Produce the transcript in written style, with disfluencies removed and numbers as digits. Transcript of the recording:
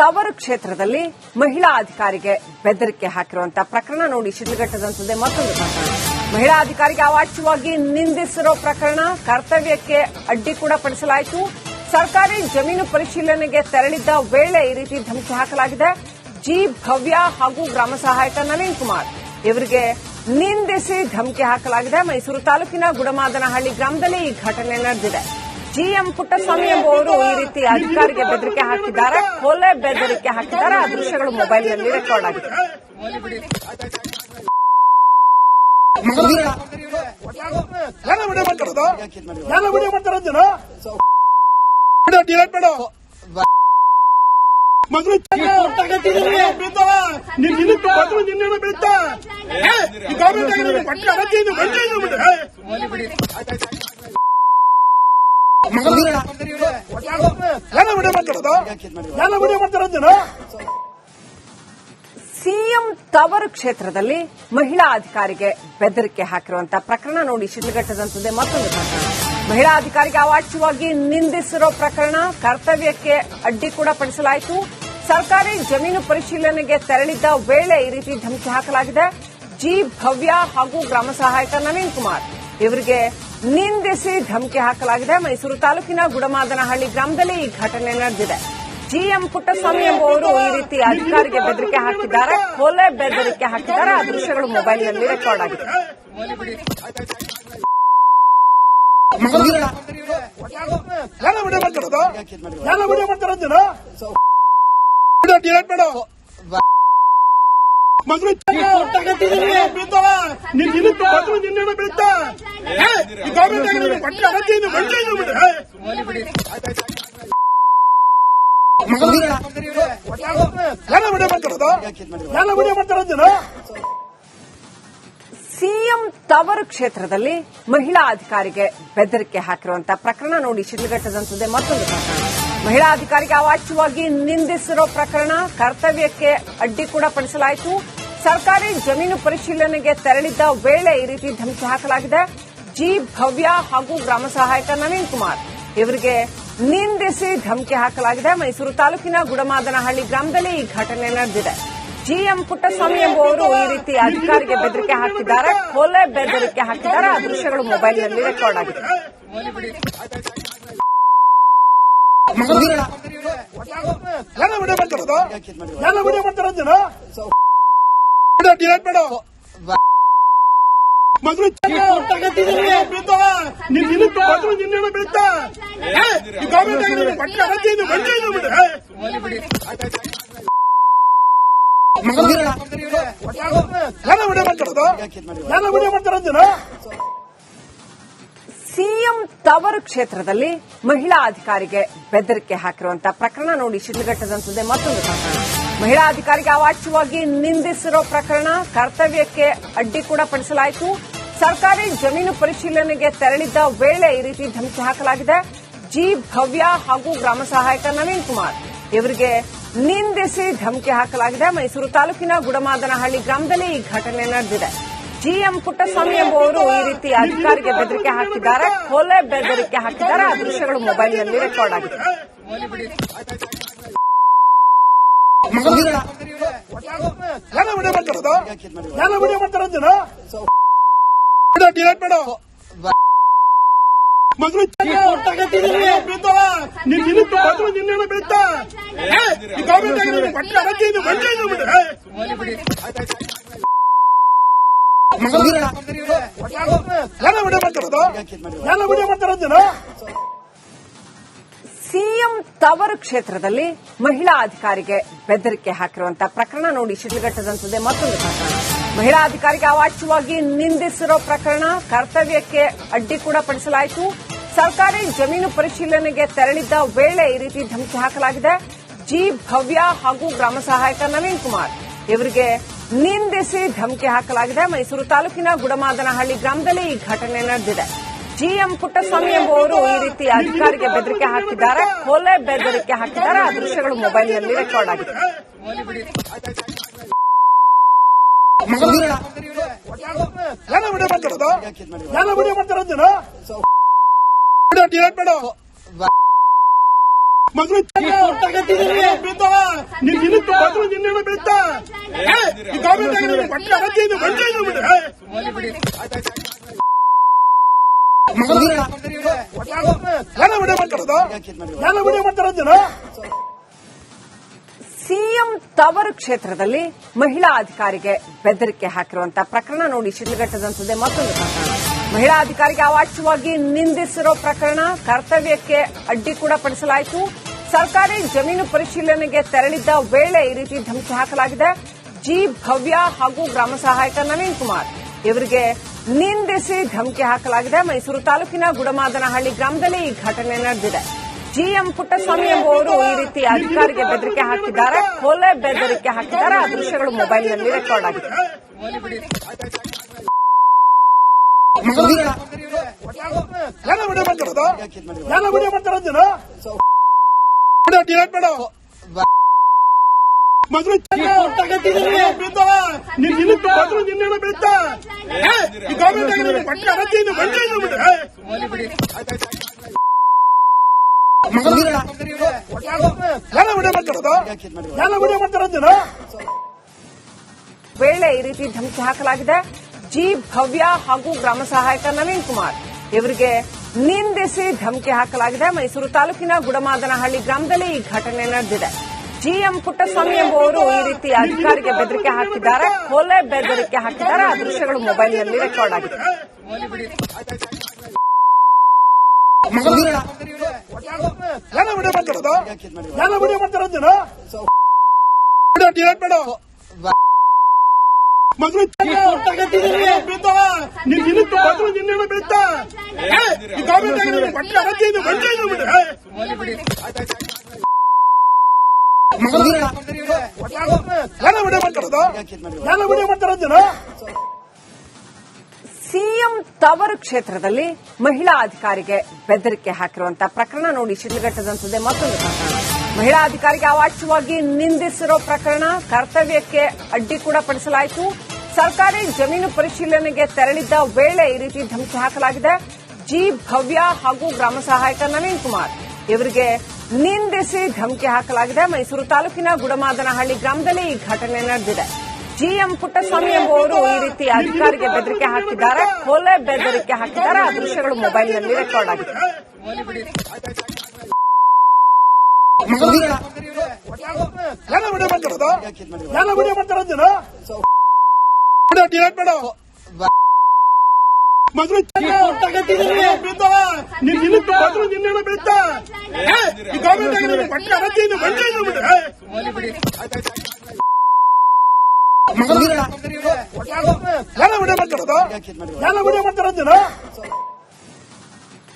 ತವರು ಕ್ಷೇತ್ರದಲ್ಲಿ ಮಹಿಳಾ ಅಧಿಕಾರಿಗೆ ಬೆದರಿಕೆ ಹಾಕಿರುವಂತಹ ಪ್ರಕರಣ ನೋಡಿ ಶಿಡ್ಲಘಟ್ಟದಂತದೆ ಮತ್ತೊಂದು ಪ್ರಕರಣ. ಮಹಿಳಾ ಅಧಿಕಾರಿಗೆ ಅವಾಚ್ಯವಾಗಿ ನಿಂದಿಸಿರೋ ಪ್ರಕರಣ. ಕರ್ತವ್ಯಕ್ಕೆ ಅಡ್ಡಿ ಕೂಡ ಪಡಿಸಲಾಯಿತು. ಸರ್ಕಾರಿ ಜಮೀನು ಪರಿಶೀಲನೆಗೆ ತೆರಳಿದ್ದ ವೇಳೆ ಈ ರೀತಿ ಧಮಕಿ ಹಾಕಲಾಗಿದೆ. ಜಿ ಭವ್ಯ ಹಾಗೂ ಗ್ರಾಮ ಸಹಾಯಕ ನವೀನ್ ಕುಮಾರ್ ಇವರಿಗೆ ನಿಂದಿಸಿ ಧಮಕಿ ಹಾಕಲಾಗಿದೆ. ಮೈಸೂರು ತಾಲೂಕಿನ ಗುಡಮಾದನಹಳ್ಳಿ ಗ್ರಾಮದಲ್ಲಿ ಈ ಘಟನೆ ನಡೆದಿದೆ. ಜಿಎಂ ಪುಟ್ಟಸ್ವಾಮಿ ಎಂಬುವರು ಈ ರೀತಿ ಅಧಿಕಾರಿಗೆ ಬೆದರಿಕೆ ಹಾಕಿದ್ದಾರೆ, ಕೊಲೆ ಬೆದರಿಕೆ ಹಾಕಿದ್ದಾರೆ. ಆ ದೃಶ್ಯಗಳು ಮೊಬೈಲ್ನಲ್ಲಿ ರೆಕಾರ್ಡ್ ಆಗಿದೆ. ಸಿಎಂ ತವರು ಕ್ಷೇತ್ರದಲ್ಲಿ ಮಹಿಳಾ ಅಧಿಕಾರಿಗೆ ಬೆದರಿಕೆ ಹಾಕಿರುವಂತಹ ಪ್ರಕರಣ ನೋಡಿ ಶಿಡ್ಲಘಟ್ಟದಂತದೆ ಮತ್ತೊಂದು ಪ್ರಕರಣ. ಮಹಿಳಾ ಅಧಿಕಾರಿಗೆ ಅವಾಚ್ಯವಾಗಿ ನಿಂದಿಸಿರೋ ಪ್ರಕರಣ. ಕರ್ತವ್ಯಕ್ಕೆ ಅಡ್ಡಿ ಕೂಡ ಪಡಿಸಲಾಯಿತು. ಸರ್ಕಾರಿ ಜಮೀನು ಪರಿಶೀಲನೆಗೆ ತೆರಳಿದ್ದ ವೇಳೆ ಈ ರೀತಿ ಧಮಕಿ ಹಾಕಲಾಗಿದೆ. ಜಿ ಭವ್ಯ ಹಾಗೂ ಗ್ರಾಮ ಸಹಾಯಕ ನವೀನ್ ಕುಮಾರ್ ಇವರಿಗೆ ನಿಂದಿಸಿ ಧಮಕಿ ಹಾಕಲಾಗಿದೆ. ಮೈಸೂರು ತಾಲೂಕಿನ ಗುಡಮಾದನಹಳ್ಳಿ ಗ್ರಾಮದಲ್ಲಿ ಈ ಘಟನೆ ನಡೆದಿದೆ. ಜಿಎಂ ಪುಟ್ಟಸ್ವಾಮಿ ಎಂಬುವರು ಈ ರೀತಿ ಅಧಿಕಾರಿಗೆ ಬೆದರಿಕೆ ಹಾಕಿದ್ದಾರೆ, ಕೊಲೆ ಬೆದರಿಕೆ ಹಾಕಿದ್ದಾರೆ. ಆ ದೃಶ್ಯಗಳು ಮೊಬೈಲ್ನಲ್ಲಿ ರೆಕಾರ್ಡ್ ಆಗಿದೆ. ಸಿಎಂ ತವರು ಕ್ಷೇತ್ರದಲ್ಲಿ ಮಹಿಳಾ ಅಧಿಕಾರಿಗೆ ಬೆದರಿಕೆ ಹಾಕಿರುವಂತಹ ಪ್ರಕರಣ ನೋಡಿ ಶಿಡ್ಲಘಟ್ಟದಂತದೆ ಮತ್ತೊಂದು ಪ್ರಕರಣ. ಮಹಿಳಾ ಅಧಿಕಾರಿಗೆ ಅವಾಚ್ಯವಾಗಿ ನಿಂದಿಸಿರೋ ಪ್ರಕರಣ. ಕರ್ತವ್ಯಕ್ಕೆ ಅಡ್ಡಿ ಕೂಡ ಪಡಿಸಲಾಯಿತು. ಸರ್ಕಾರಿ ಜಮೀನು ಪರಿಶೀಲನೆಗೆ ತೆರಳಿದ್ದ ವೇಳೆ ಈ ರೀತಿ ಧಮಕಿ ಹಾಕಲಾಗಿದೆ. ಜಿ ಭವ್ಯ ಹಾಗೂ ಗ್ರಾಮ ಸಹಾಯಕ ನವೀನ್ ಕುಮಾರ್ ಇವರಿಗೆ ನಿಂದಿಸಿ ಧಮಕಿ ಹಾಕಲಾಗಿದೆ. ಮೈಸೂರು ತಾಲೂಕಿನ ಗುಡಮಾದನಹಳ್ಳಿ ಗ್ರಾಮದಲ್ಲಿ ಈ ಘಟನೆ ನಡೆದಿದೆ. ಜಿಎಂ ಪುಟ್ಟಸ್ವಾಮಿ ಎಂಬುವರು ಈ ರೀತಿ ಅಧಿಕಾರಿಗೆ ಬೆದರಿಕೆ ಹಾಕಿದ್ದಾರೆ, ಕೊಲೆ ಬೆದರಿಕೆ ಹಾಕಿದ್ದಾರೆ. ಆ ದೃಶ್ಯಗಳು ಮೊಬೈಲ್ನಲ್ಲಿ ರೆಕಾರ್ಡ್ ಆಗಿದೆ. ಸಿಎಂ ತವರು ಕ್ಷೇತ್ರದಲ್ಲಿ ಮಹಿಳಾ ಅಧಿಕಾರಿಗೆ ಬೆದರಿಕೆ ಹಾಕಿರುವಂತಹ ಪ್ರಕರಣ ನೋಡಿ ಶಿಡ್ಲಘಟ್ಟದಂತದೆ ಮತ್ತೊಂದು ಪ್ರಕರಣ. ಮಹಿಳಾ ಅಧಿಕಾರಿಗೆ ಅವಾಚ್ಯವಾಗಿ ನಿಂದಿಸಿರೋ ಪ್ರಕರಣ. ಕರ್ತವ್ಯಕ್ಕೆ ಅಡ್ಡಿ ಕೂಡ ಪಡಿಸಲಾಯಿತು. ಸರ್ಕಾರಿ ಜಮೀನು ಪರಿಶೀಲನೆಗೆ ತೆರಳಿದ್ದ ವೇಳೆ ಈ ರೀತಿ ಧಮಕಿ ಹಾಕಲಾಗಿದೆ. ಜಿ ಭವ್ಯ ಹಾಗೂ ಗ್ರಾಮ ಸಹಾಯಕ ನವೀನ್ ಕುಮಾರ್ ಇವರಿಗೆ ನಿಂದಿಸಿ ಧಮಕಿ ಹಾಕಲಾಗಿದೆ. ಮೈಸೂರು ತಾಲೂಕಿನ ಗುಡಮಾದನಹಳ್ಳಿ ಗ್ರಾಮದಲ್ಲಿ ಈ ಘಟನೆ ನಡೆದಿದೆ. ಜಿಎಂ ಪುಟ್ಟಸ್ವಾಮಿ ಎಂಬುವರು ಈ ರೀತಿ ಅಧಿಕಾರಿಗೆ ಬೆದರಿಕೆ ಹಾಕಿದ್ದಾರೆ, ಕೊಲೆ ಬೆದರಿಕೆ ಹಾಕಿದ್ದಾರೆ. ಆ ದೃಶ್ಯಗಳು ಮೊಬೈಲ್ನಲ್ಲಿ ರೆಕಾರ್ಡ್ ಆಗಿದೆ. ಸಿಎಂ ತವರು ಕ್ಷೇತ್ರದಲ್ಲಿ ಮಹಿಳಾ ಅಧಿಕಾರಿಗೆ ಬೆದರಿಕೆ ಹಾಕಿರುವಂತಹ ಪ್ರಕರಣ ನೋಡಿ ಶಿಡ್ಲಘಟ್ಟದಂತದೆ ಮತ್ತೊಂದು ಪ್ರಕರಣ. ಮಹಿಳಾ ಅಧಿಕಾರಿಗೆ ಅವಾಚ್ಯವಾಗಿ ನಿಂದಿಸಿರೋ ಪ್ರಕರಣ. ಕರ್ತವ್ಯಕ್ಕೆ ಅಡ್ಡಿ ಕೂಡ ಪಡಿಸಲಾಯಿತು. ಸರ್ಕಾರಿ ಜಮೀನು ಪರಿಶೀಲನೆಗೆ ತೆರಳಿದ್ದ ವೇಳೆ ಈ ರೀತಿ ಧಮಕಿ ಹಾಕಲಾಗಿದೆ. ಜಿ ಭವ್ಯ ಹಾಗೂ ಗ್ರಾಮ ಸಹಾಯಕ ನವೀನ್ ಕುಮಾರ್ ಇವರಿಗೆ ನಿಂದಿಸಿ ಧಮಕಿ ಹಾಕಲಾಗಿದೆ. ಮೈಸೂರು ತಾಲೂಕಿನ ಗುಡಮಾದನಹಳ್ಳಿ ಗ್ರಾಮದಲ್ಲಿ ಈ ಘಟನೆ ನಡೆದಿದೆ. ಜಿಎಂ ಪುಟ್ಟಸ್ವಾಮಿ ಎಂಬುವರು ಈ ರೀತಿ ಅಧಿಕಾರಿಗೆ ಬೆದರಿಕೆ ಹಾಕಿದ್ದಾರೆ, ಕೊಲೆ ಬೆದರಿಕೆ ಹಾಕಿದ್ದಾರೆ. ಆ ದೃಶ್ಯಗಳು ಮೊಬೈಲ್ನಲ್ಲಿ ರೆಕಾರ್ಡ್ ಆಗಿದೆ. ಮಗಳು ನೀನ್ ದಿನಕ್ಕೆ ಬಂದ್ರು ನಿನ್ನೆ ಬೀಳ್ತಾ ಈ ಗೌರ್ಮೆಂಟ್ ಪಟ್ಟ ಅರಜಿಯಿಂದ ಬಂದಿದ್ದು ಎಲ್ಲ ವಿಡಿಯೋ ಮಾಡ್ತಾರದು ಎಲ್ಲ ವಿಡಿಯೋ ಮಾಡ್ತಾರ ಜನ. ಸಿಎಂ ತವರು ಕ್ಷೇತ್ರದಲ್ಲಿ ಮಹಿಳಾ ಅಧಿಕಾರಿಗೆ ಬೆದರಿಕೆ ಹಾಕಿರುವಂತಹ ಪ್ರಕರಣ ನೋಡಿ ಶಿಡ್ಲಘಟ್ಟದಂತದೆ ಮತ್ತೊಂದು ಪ್ರಕರಣ. ಮಹಿಳಾ ಅಧಿಕಾರಿಗೆ ಅವಾಚ್ಯವಾಗಿ ನಿಂದಿಸಿರೋ ಪ್ರಕರಣ, ಕರ್ತವ್ಯಕ್ಕೆ ಅಡ್ಡಿ ಕೂಡ ಪಡಿಸಲಾಯಿತು. ಸರ್ಕಾರಿ ಜಮೀನು ಪರಿಶೀಲನೆಗೆ ತೆರಳಿದ್ದ ವೇಳೆ ಈ ರೀತಿ ಧಮಕಿ ಹಾಕಲಾಗಿದೆ. ಜಿ ಭವ್ಯ ಹಾಗೂ ಗ್ರಾಮ ಸಹಾಯಕ ನವೀನ್ ಕುಮಾರ್ ಇವರಿಗೆ ನಿಂದಿಸಿ ಧಮಕಿ ಹಾಕಲಾಗಿದೆ. ಮೈಸೂರು ತಾಲೂಕಿನ ಗುಡಮಾದನಹಳ್ಳಿ ಗ್ರಾಮದಲ್ಲಿ ಈ ಘಟನೆ ನಡೆದಿದೆ. ಜಿಎಂ ಪುಟ್ಟಸ್ವಾಮಿ ಎಂಬುವರು ಈ ರೀತಿ ಅಧಿಕಾರಿಗೆ ಬೆದರಿಕೆ ಹಾಕಿದ್ದಾರೆ, ಕೊಲೆ ಬೆದರಿಕೆ ಹಾಕಿದ್ದಾರೆ. ಆ ದೃಶ್ಯಗಳು ಮೊಬೈಲ್ನಲ್ಲಿ ರೆಕಾರ್ಡ್ ಆಗಿದೆ. ಎಲ್ಲ ವಿಡಿಯೋ ಮಾಡ್ತಾರದು ಎಲ್ಲ ವಿಡಿಯೋ ಮಾಡ್ತಾರ ಜನ. ವಿಡಿಯೋ ಡಿಲೀಟ್ ಮಾಡು. ಮಗಳು ನೀನ್ ದಿನಕ್ಕೆ ಬಂದ್ರು ನಿನ್ನೆ ಬೀಳ್ತಾ ಈ ಗೌರ್ಮೆಂಟ್ ಪಟ್ಟ ಅರಜಿಯಿಂದ ಬಂದಿದ್ದು ಎಲ್ಲ ವಿಡಿಯೋ ಮಾಡ್ತಾರದು ಎಲ್ಲ ವಿಡಿಯೋ ಮಾಡ್ತಾರ ಜನ. ವೇಳೆ ಈ ರೀತಿ ಧಮಕಿ ಹಾಕಲಾಗಿದೆ. ಜಿ ಭವ್ಯ ಹಾಗೂ ಗ್ರಾಮ ಸಹಾಯಕ ನವೀನ್ ಕುಮಾರ್ ಇವರಿಗೆ ನಿಂದಿಸಿ ಧಮಕಿ ಹಾಕಲಾಗಿದೆ. ಮೈಸೂರು ತಾಲೂಕಿನ ಗುಡಮಾದನಹಳ್ಳಿ ಗ್ರಾಮದಲ್ಲಿ ಈ ಘಟನೆ ನಡೆದಿದೆ. ಜಿಎಂ ಪುಟ್ಟಸ್ವಾಮಿ ಎಂಬುವರು ಈ ರೀತಿ ಅಧಿಕಾರಿಗೆ ಬೆದರಿಕೆ ಹಾಕಿದ್ದಾರೆ, ಕೊಲೆ ಬೆದರಿಕೆ ಹಾಕಿದ್ದಾರೆ. ಆ ದೃಶ್ಯಗಳು ಮೊಬೈಲ್ನಲ್ಲಿ ರೆಕಾರ್ಡ್ ಆಗಿದೆ. ಎಲ್ಲ ವಿಡಿಯೋ ಮಾಡ್ತಾರದು ಎಲ್ಲ ವಿಡಿಯೋ ಮಾಡ್ತಾರ ಜನ. ವಿಡಿಯೋ ಡಿಲೀಟ್ ಮಾಡು. ಮಗಳು ನೀನ್ ದಿನಕ್ಕೆ ಬಂದ್ರು ನಿನ್ನೆ ಬೀಳ್ತಾ ಈ ಗೌರ್ಮೆಂಟ್ ಪಟ್ಟ ಅರಜಿಯಿಂದ ಬಂದಿದ್ದು ಎಲ್ಲ ವಿಡಿಯೋ ಮಾಡ್ತಾರದು ಎಲ್ಲ ವಿಡಿಯೋ ಮಾಡ್ತಾರ ಜನ. ಸಿಎಂ ತವರು ಕ್ಷೇತ್ರದಲ್ಲಿ ಮಹಿಳಾ ಅಧಿಕಾರಿಗೆ ಬೆದರಿಕೆ ಹಾಕಿರುವಂತಹ ಪ್ರಕರಣ ನೋಡಿ ಶಿಡ್ಲಘಟ್ಟದಂತದೆ ಮತ್ತೊಂದು ಪ್ರಕರಣ. ಮಹಿಳಾ ಅಧಿಕಾರಿಗೆ ಅವಾಚ್ಯವಾಗಿ ನಿಂದಿಸಿರೋ ಪ್ರಕರಣ, ಕರ್ತವ್ಯಕ್ಕೆ ಅಡ್ಡಿ ಕೂಡ ಪಡಿಸಲಾಯಿತು. ಸರ್ಕಾರಿ ಜಮೀನು ಪರಿಶೀಲನೆಗೆ ತೆರಳಿದ್ದ ವೇಳೆ ಈ ರೀತಿ ಧಮಕಿ ಹಾಕಲಾಗಿದೆ. ಜಿ ಭವ್ಯ ಹಾಗೂ ಗ್ರಾಮ ಸಹಾಯಕ ನವೀನ್ ಕುಮಾರ್ ಇವರಿಗೆ ನಿಂದಿಸಿ ಧಮಕಿ ಹಾಕಲಾಗಿದೆ. ಮೈಸೂರು ತಾಲೂಕಿನ ಗುಡಮಾದನಹಳ್ಳಿ ಗ್ರಾಮದಲ್ಲಿ ಈ ಘಟನೆ ನಡೆದಿದೆ. ಜಿಎಂ ಪುಟ್ಟಸ್ವಾಮಿ ಎಂಬುವರು ಈ ರೀತಿ ಅಧಿಕಾರಿಗೆ ಬೆದರಿಕೆ ಹಾಕಿದ್ದಾರೆ, ಕೊಲೆ ಬೆದರಿಕೆ ಹಾಕಿದ್ದಾರೆ. ಆ ದೃಶ್ಯಗಳು ಮೊಬೈಲ್ನಲ್ಲಿ ರೆಕಾರ್ಡ್ ಆಗಿದೆ. ಎಲ್ಲ ವಿಡಿಯೋ ಮಾಡ್ತಾರದು ಎಲ್ಲ ವಿಡಿಯೋ ಮಾಡ್ತಾರ ಜನ. ವಿಡಿಯೋ ಡಿಲೀಟ್ ಮಾಡು. ಮಗಳು ನೀನ್ ದಿನಕ್ಕೆ ಬಂದ್ರು ನಿನ್ನೆ ಬೀಳ್ತಾ ಈ ಗೌರ್ಮೆಂಟ್ ಪಟ್ಟ ಅರಜಿಯಿಂದ ಬಂದಿದ್ದು ಎಲ್ಲ ವಿಡಿಯೋ ಮಾಡ್ತಾರದು ಎಲ್ಲ ವಿಡಿಯೋ ಮಾಡ್ತಾರ ಜನ.